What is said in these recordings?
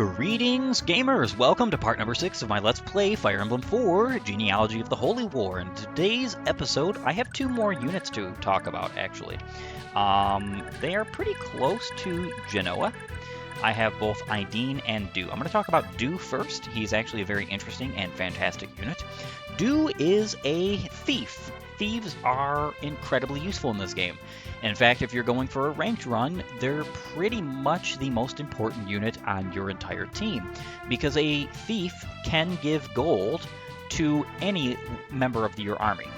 Greetings, gamers! Welcome to part number 6 of my Let's Play Fire Emblem 4, Genealogy of the Holy War. In today's episode, I have two more units to talk about, actually. They are pretty close to Genoa. I have both Ideen and Do. I'm going to talk about Do first. He's actually a very interesting and fantastic unit. Do is a thief. Thieves are incredibly useful in this game. In fact, if you're going for a ranked run, they're pretty much the most important unit on your entire team, because a thief can give gold to any member of your army,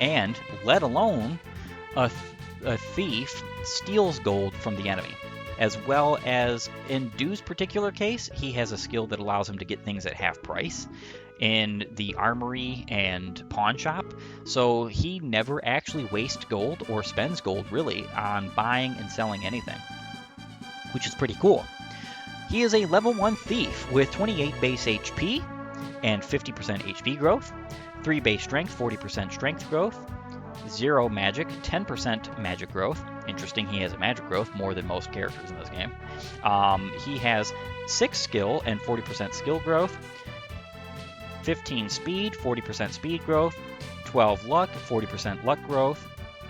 and let alone a thief steals gold from the enemy. As well as, in Do's particular case, he has a skill that allows him to get things at half price in the armory and pawn shop, so he never actually wastes gold or spends gold really on buying and selling anything, which is pretty cool. He is a level 1 thief with 28 base HP and 50% HP growth, 3 base strength, 40% strength growth, 0 magic, 10% magic growth. Interesting, he has a magic growth more than most characters in this game. He has 6 skill and 40% skill growth, 15 speed, 40% speed growth, 12 luck, 40% luck growth,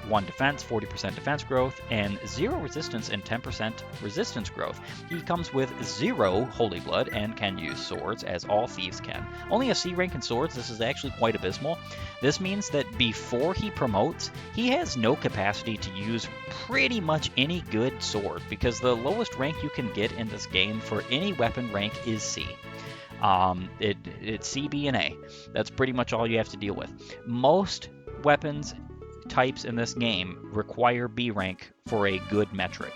1 defense, 40% defense growth, and 0 resistance and 10% resistance growth. He comes with 0 holy blood and can use swords, as all thieves can. Only a C rank in swords. This is actually quite abysmal. This means that before he promotes, he has no capacity to use pretty much any good sword, because the lowest rank you can get in this game for any weapon rank is C. It's C, B, and A. That's pretty much all you have to deal with. Most weapons types in this game require B rank for a good metric.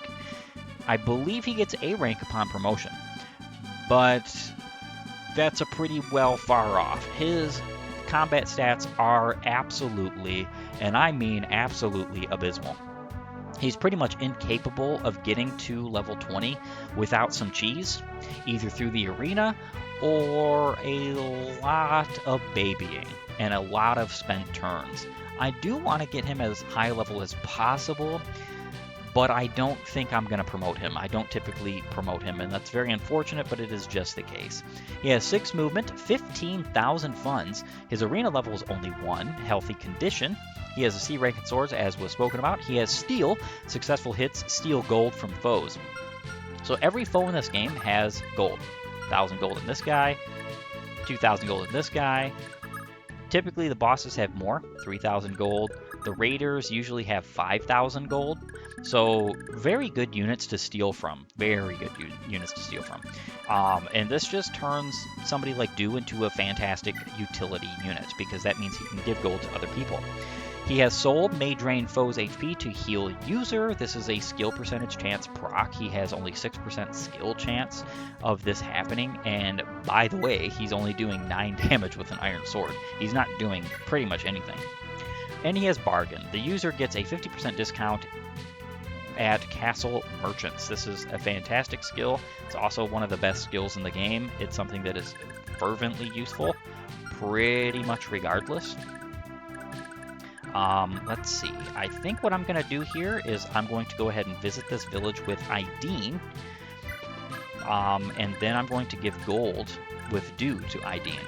I believe he gets A rank upon promotion, but that's a pretty well far off. His combat stats are absolutely, and I mean absolutely, abysmal. He's pretty much incapable of getting to level 20 without some cheese, either through the arena or a lot of babying and a lot of spent turns. I do want to get him as high level as possible, but I don't think I'm going to promote him. I don't typically promote him, and that's very unfortunate, but it is just the case. He has 6 movement, 15,000 funds. His arena level is only 1, healthy condition. He has a C rank in swords, as was spoken about. He has steal. Successful hits steal gold from foes. So every foe in this game has gold. 1,000 gold in this guy, 2,000 gold in this guy. Typically the bosses have more, 3,000 gold. The raiders usually have 5,000 gold. So very good units to steal from. Very good units to steal from. And this just turns somebody like Do into a fantastic utility unit, because that means he can give gold to other people. He has Soul, may drain foes' HP to heal user. This is a skill percentage chance proc. He has only 6% skill chance of this happening. And by the way, he's only doing 9 damage with an iron sword. He's not doing pretty much anything. And he has Bargain. The user gets a 50% discount at Castle Merchants. This is a fantastic skill. It's also one of the best skills in the game. It's something that is fervently useful, pretty much regardless. Let's see. I think what I'm going to do here is I'm going to go ahead and visit this village with Ideen. And then I'm going to give gold with Do to Ideen.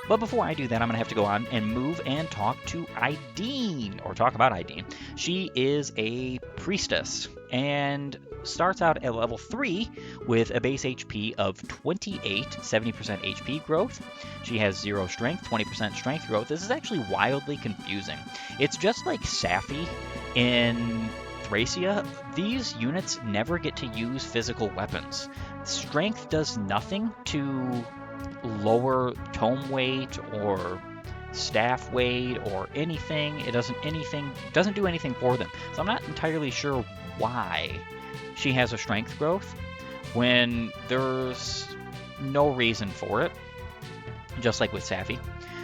But before I do that, I'm going to have to go on and move and talk to Ideen, or talk about Ideen. She is a priestess and starts out at level 3 with a base HP of 28, 70% HP growth. She has 0 strength, 20% strength growth. This is actually wildly confusing. It's just like Safi in Thracia. These units never get to use physical weapons. Strength does nothing to lower tome weight or staff weight or anything. It doesn't do anything for them. So I'm not entirely sure why she has a strength growth when there's no reason for it, just like with Safi.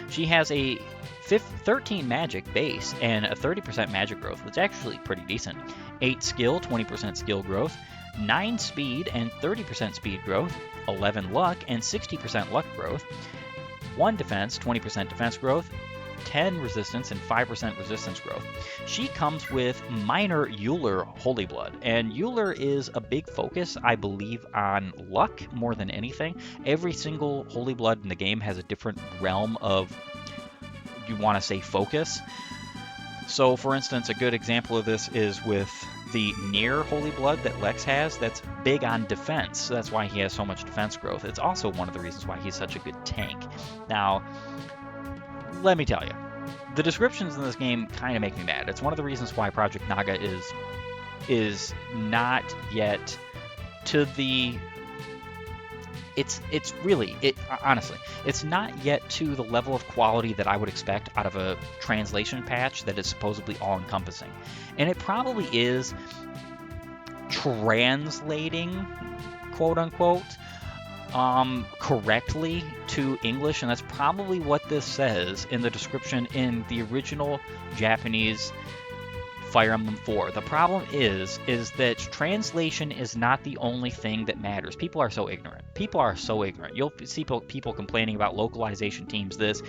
She has a 13 magic base and a 30% magic growth, which is actually pretty decent. 8 skill, 20% skill growth, 9 speed and 30% speed growth, 11 luck and 60% luck growth, 1 defense, 20% defense growth, 10 resistance and 5% resistance growth. She comes with minor Euler Holy Blood, and Euler is a big focus, I believe, on luck more than anything. Every single Holy Blood in the game has a different realm of, you want to say, focus. So, for instance, a good example of this is with the near Holy Blood that Lex has. That's big on defense. So that's why he has so much defense growth. It's also one of the reasons why he's such a good tank. Now, let me tell you, the descriptions in this game kind of make me mad. It's one of the reasons why Project Naga is not yet to the... It's really, honestly, it's not yet to the level of quality that I would expect out of a translation patch that is supposedly all-encompassing. And it probably is translating, quote-unquote, correctly to English, and that's probably what this says in the description in the original Japanese Fire Emblem 4. The problem is that translation is not the only thing that matters. People are so ignorant. You'll see people complaining about localization teams, this,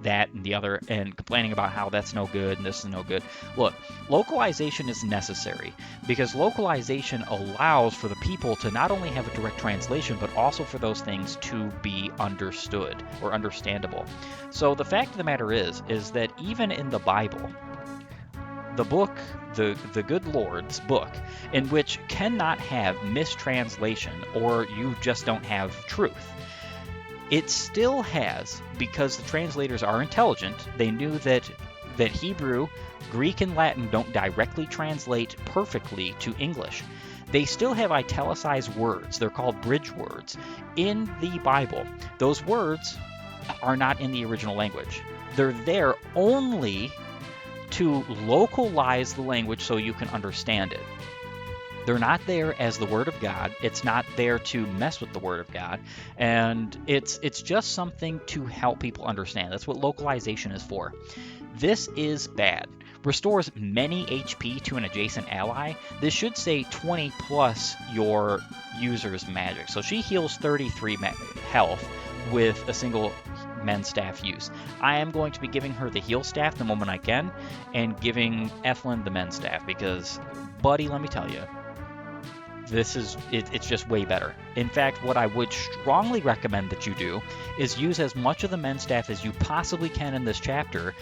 that, and the other, and complaining about how that's no good and this is no good. Look, localization is necessary because localization allows for the people to not only have a direct translation, but also for those things to be understood or understandable. So the fact of the matter is that even in the Bible, the book, the Good Lord's book, in which cannot have mistranslation or you just don't have truth, it still has, because the translators are intelligent, they knew that Hebrew, Greek, and Latin don't directly translate perfectly to English. They still have italicized words, they're called bridge words, in the Bible. Those words are not in the original language. They're there only to localize the language so you can understand it. They're not there as the Word of God. It's not there to mess with the Word of God. And it's just something to help people understand. That's what localization is for. This is bad. Restores many HP to an adjacent ally. This should say 20 plus your user's magic. So she heals 33 health with a single men's staff use. I am going to be giving her the heal staff the moment I can, and giving Ethlyn the men's staff because, buddy, let me tell you, it's just way better. In fact, what I would strongly recommend that you do is use as much of the men's staff as you possibly can in this chapter,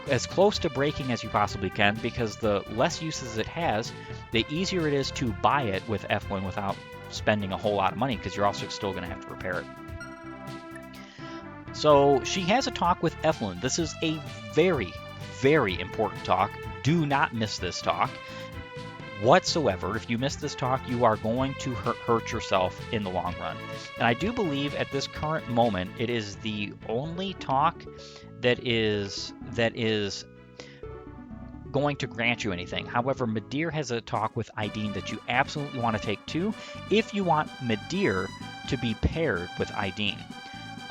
as close to breaking as you possibly can, because the less uses it has, the easier it is to buy it with Ethlyn without spending a whole lot of money, because you're also still going to have to repair it. So she has a talk with Ethlyn. This is a very, very important talk. Do not miss this talk whatsoever. If you miss this talk, you are going to hurt yourself in the long run. And I do believe at this current moment, it is the only talk that is going to grant you anything. However, Midir has a talk with Ideen that you absolutely want to take too, if you want Midir to be paired with Ideen.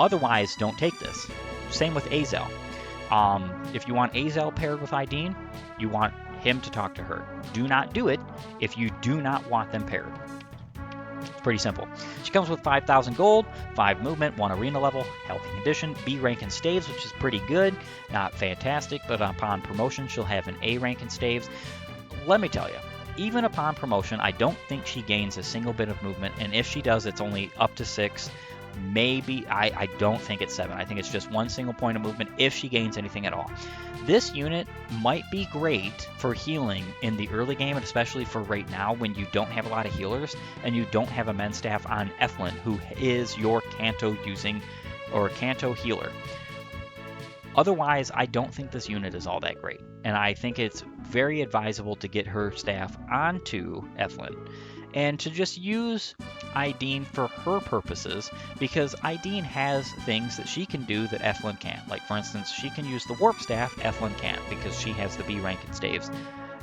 Otherwise, don't take this. Same with Azel. If you want Azel paired with Ideen, you want him to talk to her. Do not do it if you do not want them paired. It's pretty simple. She comes with 5,000 gold, 5 movement, 1 arena level, healthy condition, B rank in staves, which is pretty good. Not fantastic, but upon promotion, she'll have an A rank in staves. Let me tell you, even upon promotion, I don't think she gains a single bit of movement, and if she does, it's only up to 6. Maybe, I don't think it's 7. I think it's just 1 single point of movement if she gains anything at all. This unit might be great for healing in the early game, and especially for right now when you don't have a lot of healers and you don't have a men's staff on Ethlyn, who is your Kanto using or Kanto healer. Otherwise, I don't think this unit is all that great, and I think it's very advisable to get her staff onto Ethlyn and to just use Ideen for her purposes, because Ideen has things that she can do that Ethlyn can't. Like, for instance, she can use the Warp Staff, Ethlyn can't, because she has the B rank in staves,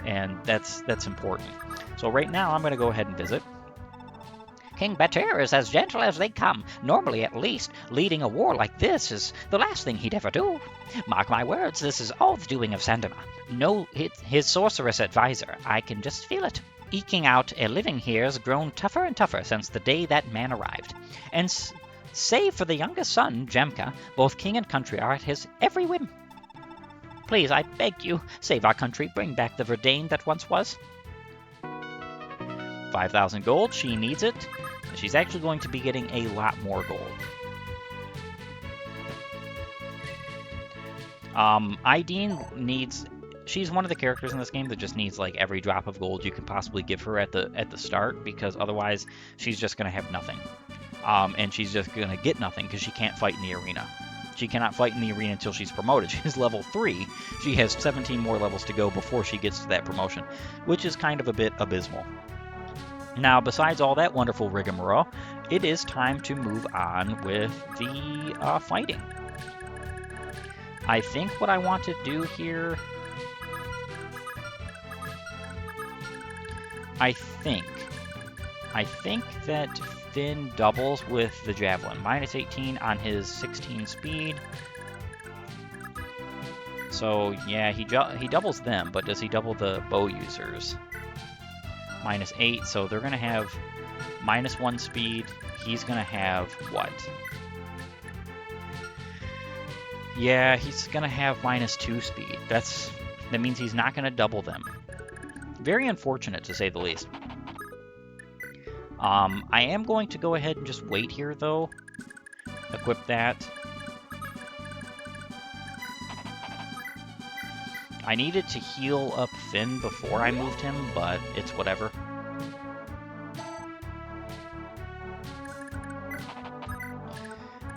and that's important. So right now, I'm going to go ahead and visit. King Batir is as gentle as they come. Normally, at least, leading a war like this is the last thing he'd ever do. Mark my words, this is all the doing of Sandema. No, his sorceress advisor. I can just feel it. Eking out a living here has grown tougher and tougher since the day that man arrived. And save for the youngest son, Jemka, both king and country are at his every whim. Please, I beg you, save our country, bring back the Verdane that once was. 5,000 gold, she needs it. She's actually going to be getting a lot more gold. Ideen needs... She's one of the characters in this game that just needs like every drop of gold you can possibly give her at the start, because otherwise she's just going to have nothing. And she's just going to get nothing because she can't fight in the arena. She cannot fight in the arena until she's promoted. She's level 3. She has 17 more levels to go before she gets to that promotion, which is kind of a bit abysmal. Now, besides all that wonderful rigmarole, it is time to move on with the fighting. I think what I want to do here... I think that Finn doubles with the Javelin. Minus 18 on his 16 speed. So, yeah, he doubles them, but does he double the bow users? Minus 8, so they're going to have minus 1 speed. He's going to have what? Yeah, he's going to have minus 2 speed. That means he's not going to double them. Very unfortunate, to say the least. I am going to go ahead and just wait here, though. Equip that. I needed to heal up Finn before I moved him, but it's whatever.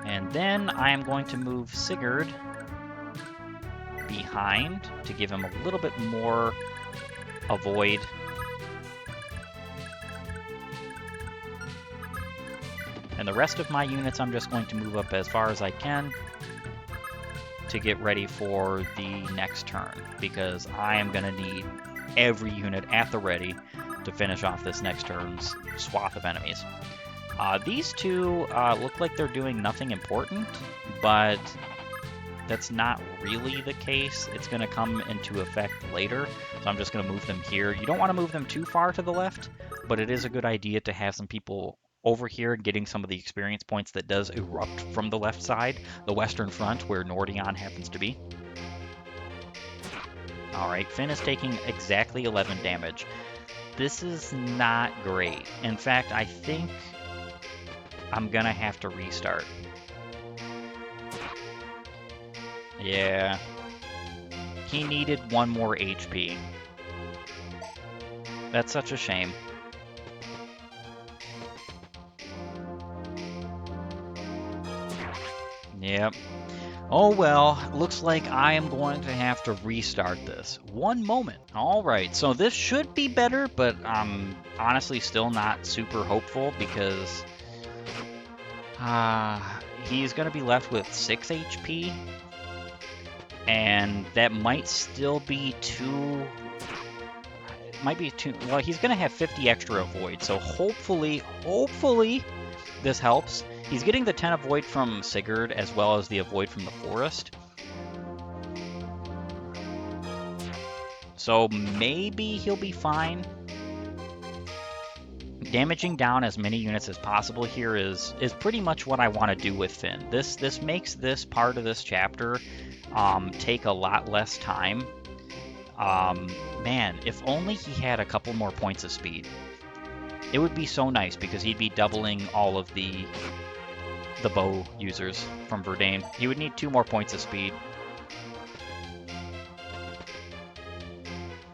And then I am going to move Sigurd behind to give him a little bit more avoid. And the rest of my units I'm just going to move up as far as I can to get ready for the next turn, because I am going to need every unit at the ready to finish off this next turn's swath of enemies. These two look like they're doing nothing important, but that's not really the case. It's going to come into effect later, so I'm just going to move them here. You don't want to move them too far to the left, but it is a good idea to have some people over here getting some of the experience points that does erupt from the left side, the western front, where Nordion happens to be. Alright, Finn is taking exactly 11 damage. This is not great. In fact, I think I'm gonna have to restart. Yeah. He needed 1 more HP. That's such a shame. Yep. Oh well, looks like I am going to have to restart this. One moment. Alright, so this should be better, but I'm honestly still not super hopeful because he's going to be left with 6 HP. And that might still be too... It might be too... Well, he's going to have 50 extra avoid, so hopefully this helps. He's getting the 10 avoid from Sigurd as well as the avoid from the forest. So maybe he'll be fine. Damaging down as many units as possible here is pretty much what I want to do with Finn. This makes this part of this chapter take a lot less time. Man, if only he had a couple more points of speed. It would be so nice because he'd be doubling all of the bow users from Verdane. He would need 2 more points of speed.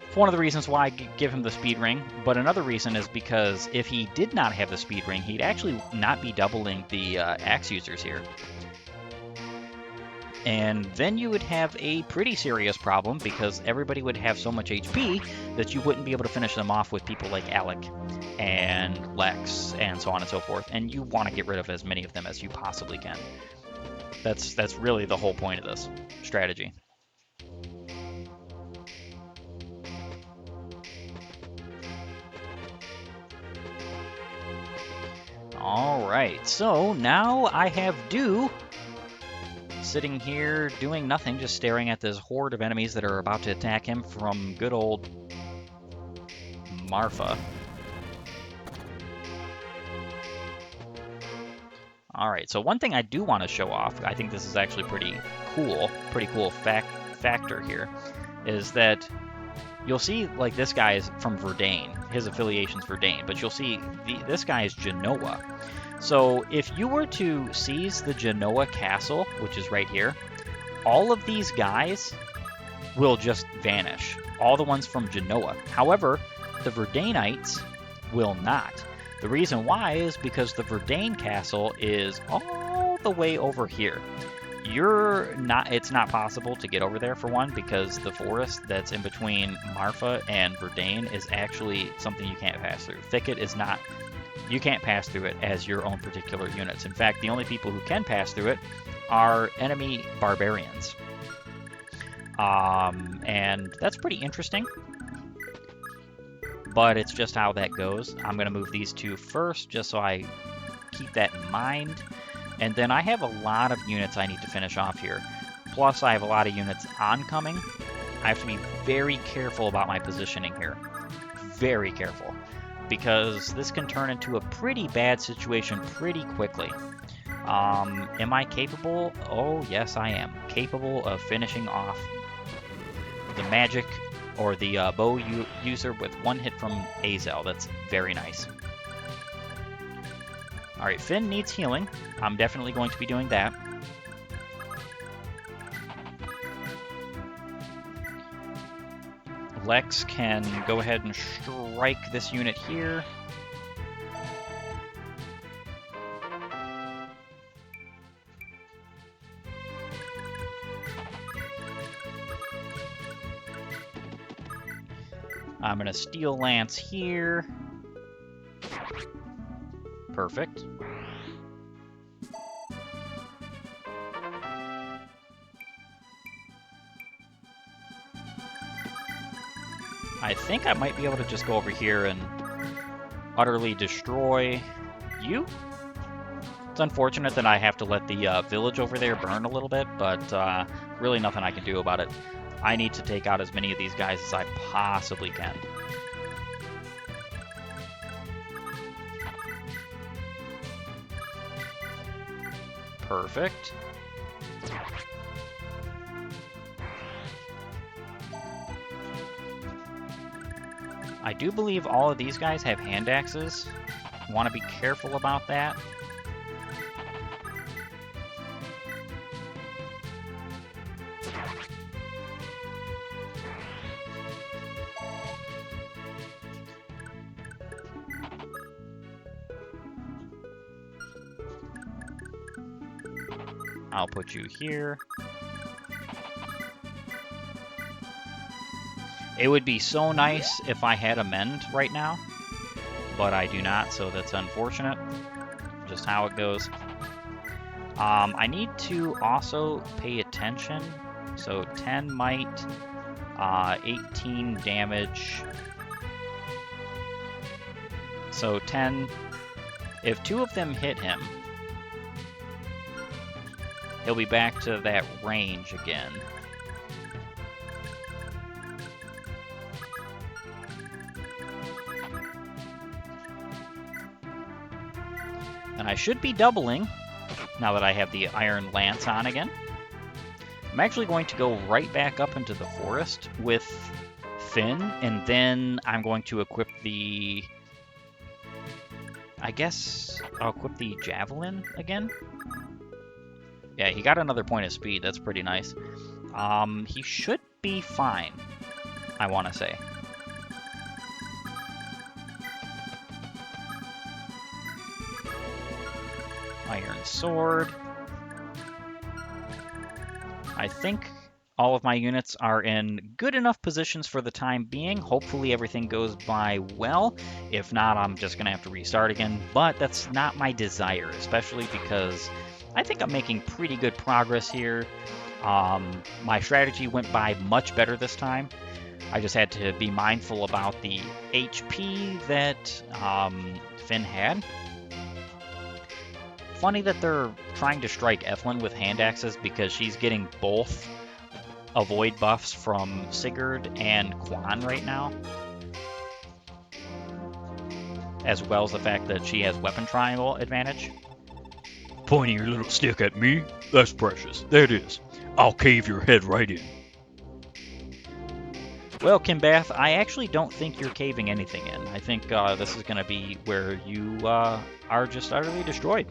It's one of the reasons why I give him the speed ring, but another reason is because if he did not have the speed ring, he'd actually not be doubling the axe users here. And then you would have a pretty serious problem because everybody would have so much HP that you wouldn't be able to finish them off with people like Alec and Lex and so on and so forth. And you want to get rid of as many of them as you possibly can. That's really the whole point of this strategy. Alright, so now I have Dew sitting here doing nothing, just staring at this horde of enemies that are about to attack him from good old Marfa. Alright, so one thing I do want to show off, I think this is actually pretty cool factor here is that you'll see, like, this guy is from Verdane. His affiliation's Verdane, but you'll see this guy is Genoa. So if you were to seize the Genoa castle, which is right here, all of these guys will just vanish. All the ones from Genoa. However, the Verdanites will not. The reason why is because the Verdane castle is all the way over here. It's not possible to get over there, for one, because the forest that's in between Marfa and Verdane is actually something you can't pass through. Thicket is not, you can't pass through it as your own particular units. In fact, the only people who can pass through it are enemy barbarians. And that's pretty interesting, but it's just how that goes. I'm going to move these two first, just so I keep that in mind. And then I have a lot of units I need to finish off here. Plus, I have a lot of units oncoming. I have to be very careful about my positioning here. Very careful. Because this can turn into a pretty bad situation pretty quickly. Am I capable? Oh, yes, I am. Capable of finishing off the magic or the bow user with one hit from Azel. That's very nice. Alright, Finn needs healing. I'm definitely going to be doing that. Lex can go ahead and strike this unit here. I'm going to Steel Lance here. Perfect. I think I might be able to just go over here and utterly destroy you. It's unfortunate that I have to let the village over there burn a little bit, but really nothing I can do about it. I need to take out as many of these guys as I possibly can. Perfect. I do believe all of these guys have hand axes. Want to be careful about that. I'll put you here. It would be so nice if I had a mend right now, but I do not, so that's unfortunate. Just how it goes. I need to also pay attention. So 10 might, 18 damage. So 10, if two of them hit him, he'll be back to that range again. And I should be doubling now that I have the Iron Lance on again. I'm actually going to go right back up into the forest with Finn, and then I'm going to equip the... I guess I'll equip the Javelin again. Yeah, he got another point of speed. That's pretty nice. He should be fine, I want to say. Iron Sword. I think all of my units are in good enough positions for the time being. Hopefully everything goes by well. If not, I'm just going to have to restart again. But that's not my desire, especially because I think I'm making pretty good progress here. My strategy went by much better this time. I just had to be mindful about the HP that Finn had. Funny that they're trying to strike Evelyn with hand axes because she's getting both avoid buffs from Sigurd and Quan right now, as well as the fact that she has weapon triangle advantage. Pointing your little stick at me? That's precious. That is. I'll cave your head right in. Well, Kimbath, I actually don't think you're caving anything in. I think this is going to be where you are just utterly destroyed.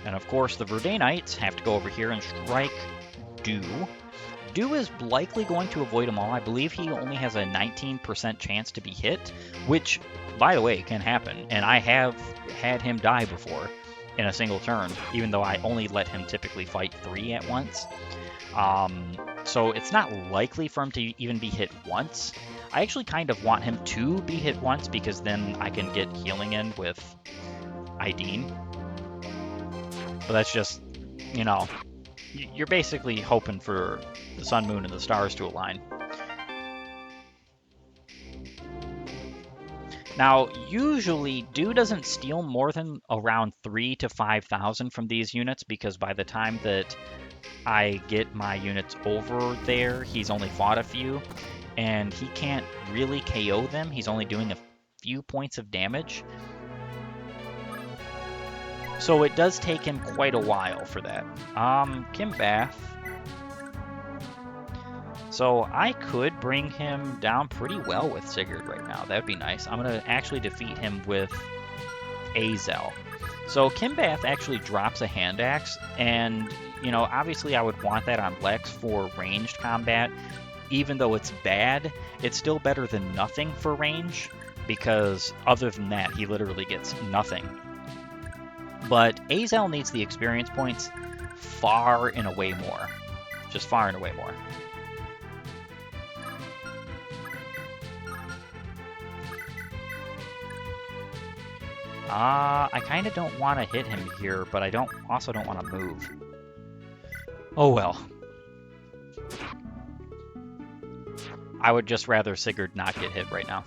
And of course, the Verdanites have to go over here and strike Dew. Dew is likely going to avoid them all. I believe he only has a 19% chance to be hit, which, by the way, can happen. And I have had him die before in a single turn, even though I only let him typically fight 3 at once. So it's not likely for him to even be hit once. I actually kind of want him to be hit once because then I can get healing in with Ideen. But that's just, you know, you're basically hoping for the sun, moon, and the stars to align. Now, usually, Dew doesn't steal more than around 3,000 to 5,000 from these units because by the time that I get my units over there, he's only fought a few, and he can't really KO them. He's only doing a few points of damage. So it does take him quite a while for that. Kimbath. So I could bring him down pretty well with Sigurd right now. That would be nice. I'm going to actually defeat him with Azel. So Kimbath actually drops a hand axe, and, you know, obviously I would want that on Lex for ranged combat. Even though it's bad, it's still better than nothing for range, because other than that, he literally gets nothing. But Azel needs the experience points far and away more. Just far and away more. I kind of don't want to hit him here, but I also don't want to move. Oh well. I would just rather Sigurd not get hit right now.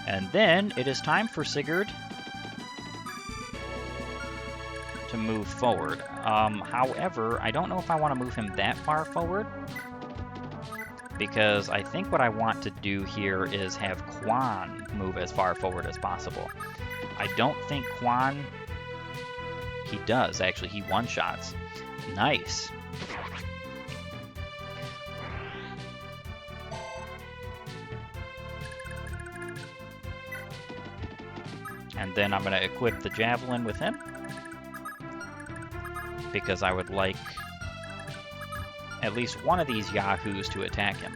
And then it is time for Sigurd to move forward. However, I don't know if I want to move him that far forward, because I think what I want to do here is have Quan move as far forward as possible. I don't think Quan... He does, actually. He one-shots. Nice. And then I'm going to equip the Javelin with him, because I would like at least one of these yahoos to attack him.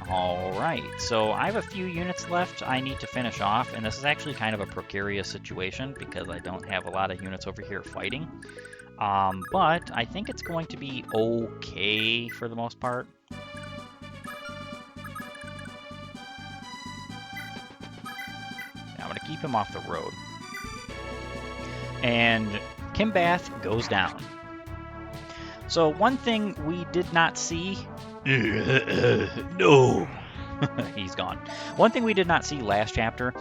Alright, so I have a few units left I need to finish off, and this is actually kind of a precarious situation because I don't have a lot of units over here fighting. But I think it's going to be okay for the most part. I'm going to keep him off the road. And Kimbath goes down. So one thing we did not see... No! He's gone. One thing we did not see last chapter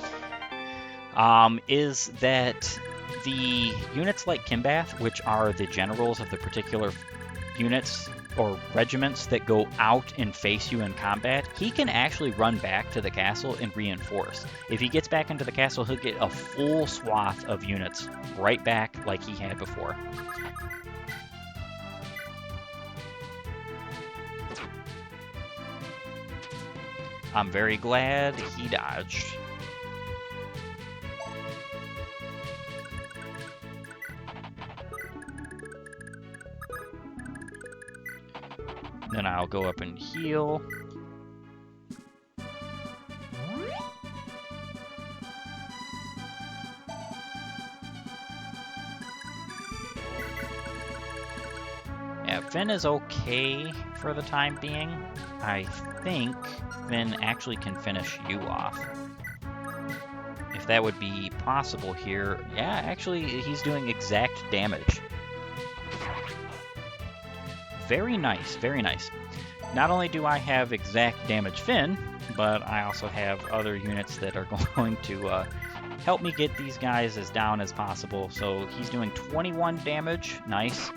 is that the units like Kimbath, which are the generals of the particular units or regiments that go out and face you in combat, he can actually run back to the castle and reinforce. If he gets back into the castle, he'll get a full swath of units right back like he had before. I'm very glad he dodged. Then I'll go up and heal. Yeah, Finn is okay for the time being. I think Finn actually can finish you off. If that would be possible here. Yeah, actually, he's doing exact damage. Very nice, very nice. Not only do I have exact damage Finn, but I also have other units that are going to help me get these guys as down as possible. So he's doing 21 damage. Nice.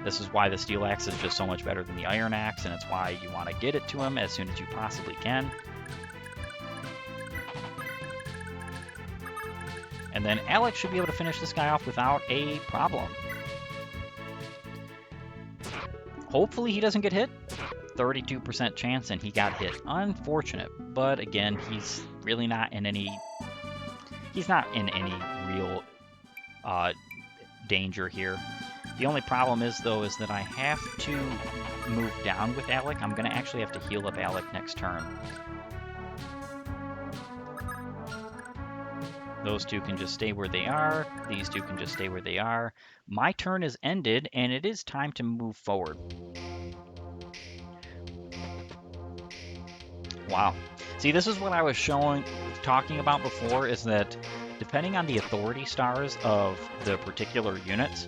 This is why the Steel Axe is just so much better than the Iron Axe, and it's why you want to get it to him as soon as you possibly can. And then Alex should be able to finish this guy off without a problem. Hopefully he doesn't get hit. 32% chance, and he got hit. Unfortunate, but again, he's really not in any... He's not in any real danger here. The only problem is, though, is that I have to move down with Alec. I'm going to actually have to heal up Alec next turn. Those two can just stay where they are. These two can just stay where they are. My turn is ended, and it is time to move forward. Wow. See, this is what I was talking about before, is that depending on the authority stars of the particular units,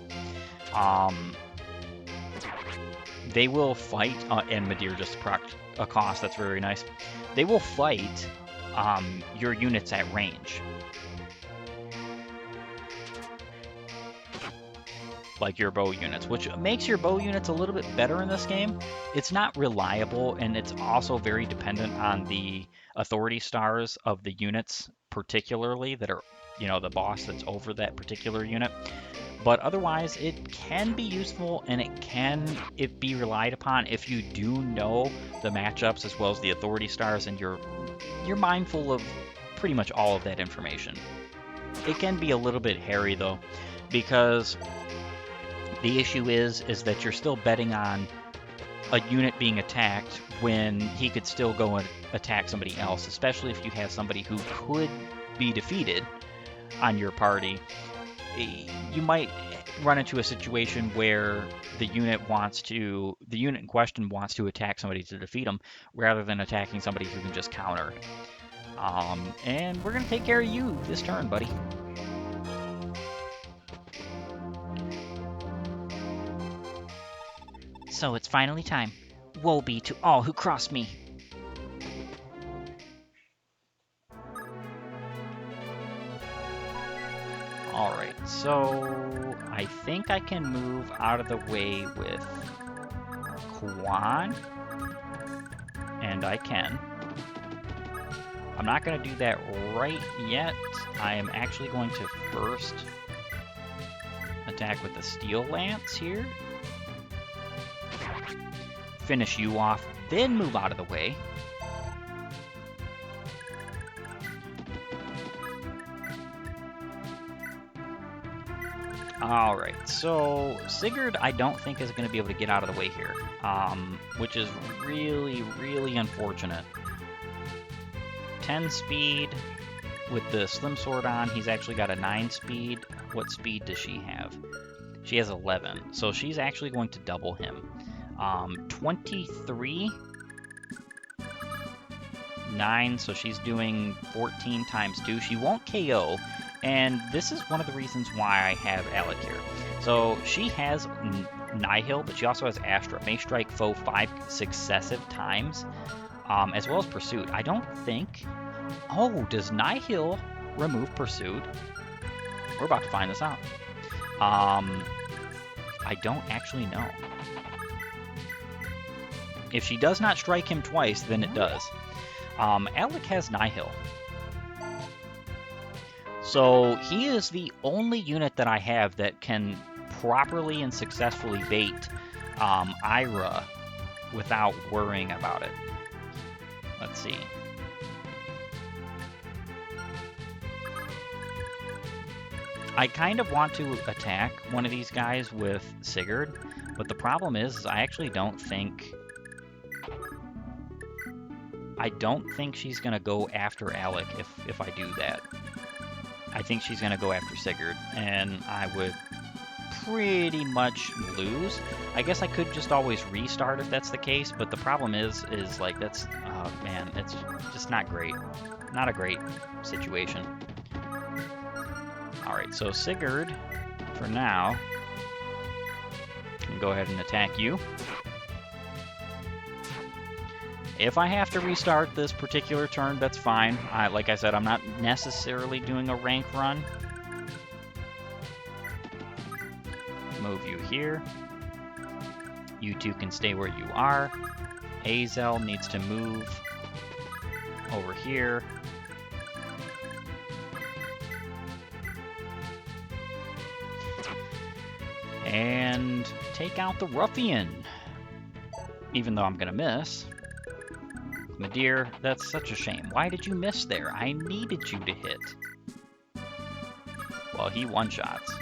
they will fight, and Madeir just procced a cost, that's very nice. They will fight your units at range. Like your bow units, which makes your bow units a little bit better in this game. It's not reliable, and it's also very dependent on the authority stars of the units, particularly that are, you know, the boss that's over that particular unit. But otherwise, it can be useful, and it can be relied upon if you do know the matchups as well as the authority stars, and you're mindful of pretty much all of that information. It can be a little bit hairy though, because the issue is that you're still betting on a unit being attacked when he could still go and attack somebody else, especially if you have somebody who could be defeated on your party. You might run into a situation where the unit in question wants to attack somebody to defeat them, rather than attacking somebody who can just counter. And we're going to take care of you this turn, buddy. So it's finally time. Woe be to all who cross me. Alright, so I think I can move out of the way with Quan, and I can. I'm not going to do that right yet. I am actually going to first attack with the Steel Lance here. Finish you off, then move out of the way. Alright, so Sigurd I don't think is going to be able to get out of the way here, which is really, really unfortunate. 10 speed with the Slim Sword on. He's actually got a 9 speed. What speed does she have? She has 11, so she's actually going to double him. 23, 9, so she's doing 14 times 2. She won't KO, and this is one of the reasons why I have Alec here. So she has Nihil, but she also has Astra. May strike foe 5 successive times, as well as Pursuit. I don't think... Oh, does Nihil remove Pursuit? We're about to find this out. I don't actually know. If she does not strike him twice, then it does. Alec has Nihil. So he is the only unit that I have that can properly and successfully bait Ira without worrying about it. Let's see. I kind of want to attack one of these guys with Sigurd, but the problem is I actually don't think... I don't think she's going to go after Alec if I do that. I think she's going to go after Sigurd, and I would pretty much lose. I guess I could just always restart if that's the case, but the problem is like that's... Oh, man, it's just not great. Not a great situation. Alright, so Sigurd, for now, can go ahead and attack you. If I have to restart this particular turn, that's fine. Like I said, I'm not necessarily doing a rank run. Move you here. You two can stay where you are. Azel needs to move over here. and take out the ruffian. Even though I'm gonna miss. Madeir, that's such a shame. Why did you miss there? I needed you to hit. Well, he one-shots.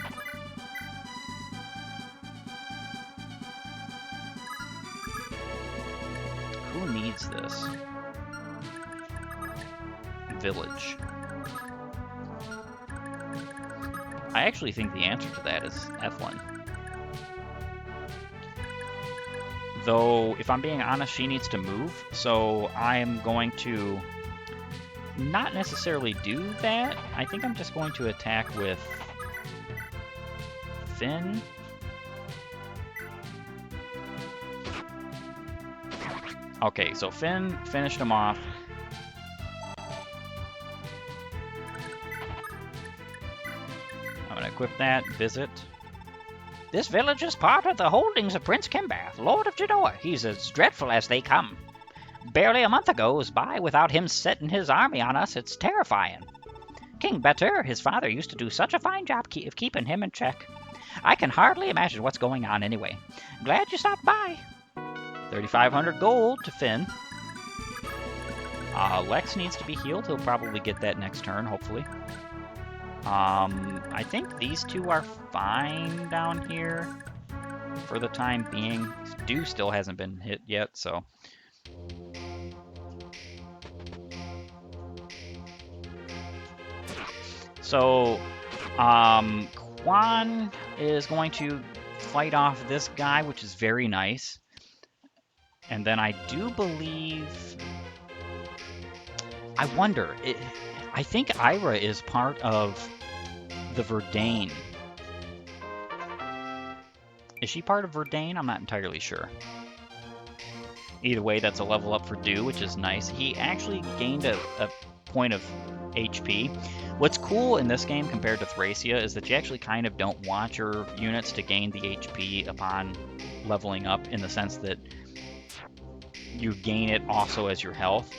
Who needs this? Village. I actually think the answer to that is Ethlyn. Though, if I'm being honest, she needs to move, so I'm going to not necessarily do that. I think I'm just going to attack with Finn. Okay, so Finn finished him off. I'm going to equip that, visit. This village is part of the holdings of Prince Kimbath, Lord of Genoa. He's as dreadful as they come. Barely a month goes by without him setting his army on us. It's terrifying. King Batur, his father, used to do such a fine job of keeping him in check. I can hardly imagine what's going on anyway. Glad you stopped by. 3,500 gold to Finn. Lex needs to be healed. He'll probably get that next turn, hopefully. I think these two are fine down here for the time being. Dew still hasn't been hit yet, so. So, Quan is going to fight off this guy, which is very nice. And then I do believe... I wonder... I think Ira is part of the Verdane. Is she part of Verdane? I'm not entirely sure. Either way, that's a level up for Dew, which is nice. He actually gained a point of HP. What's cool in this game compared to Thracia is that you actually kind of don't want your units to gain the HP upon leveling up, in the sense that you gain it also as your health.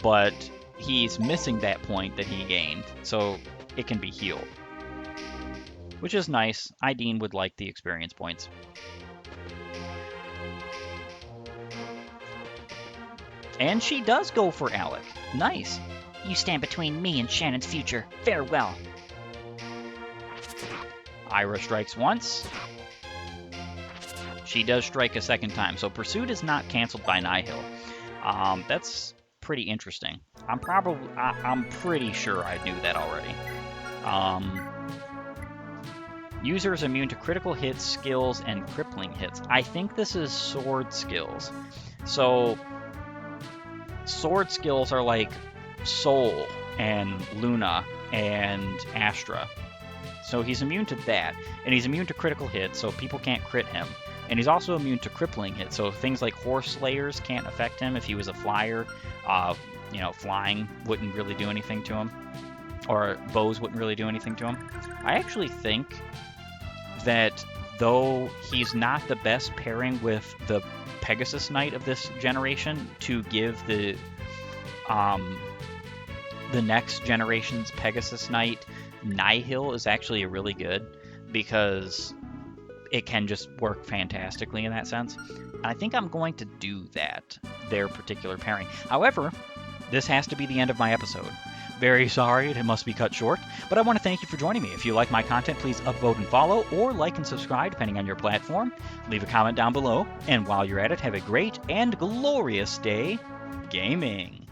But he's missing that point that he gained, so it can be healed. Which is nice. Ideen would like the experience points. And she does go for Alec. Nice. You stand between me and Shannon's future. Farewell. Ira strikes once. She does strike a second time, so Pursuit is not canceled by Nihil. That's pretty interesting. I'm pretty sure I knew that already. User is immune to critical hits, skills, and crippling hits. I think this is sword skills. So, sword skills are like Soul and Luna and Astra. So he's immune to that, and he's immune to critical hits, so people can't crit him. And he's also immune to crippling hits, so things like Horse Slayers can't affect him. If he was a flyer, flying wouldn't really do anything to him. Or bows wouldn't really do anything to him. I actually think that though he's not the best pairing with the Pegasus Knight of this generation, to give the next generation's Pegasus Knight Nihil is actually really good, because it can just work fantastically in that sense. And I think I'm going to do that, their particular pairing. However, this has to be the end of my episode. Very sorry, it must be cut short, but I want to thank you for joining me. If you like my content, please upvote and follow, or like and subscribe depending on your platform. Leave a comment down below, and while you're at it, have a great and glorious day gaming.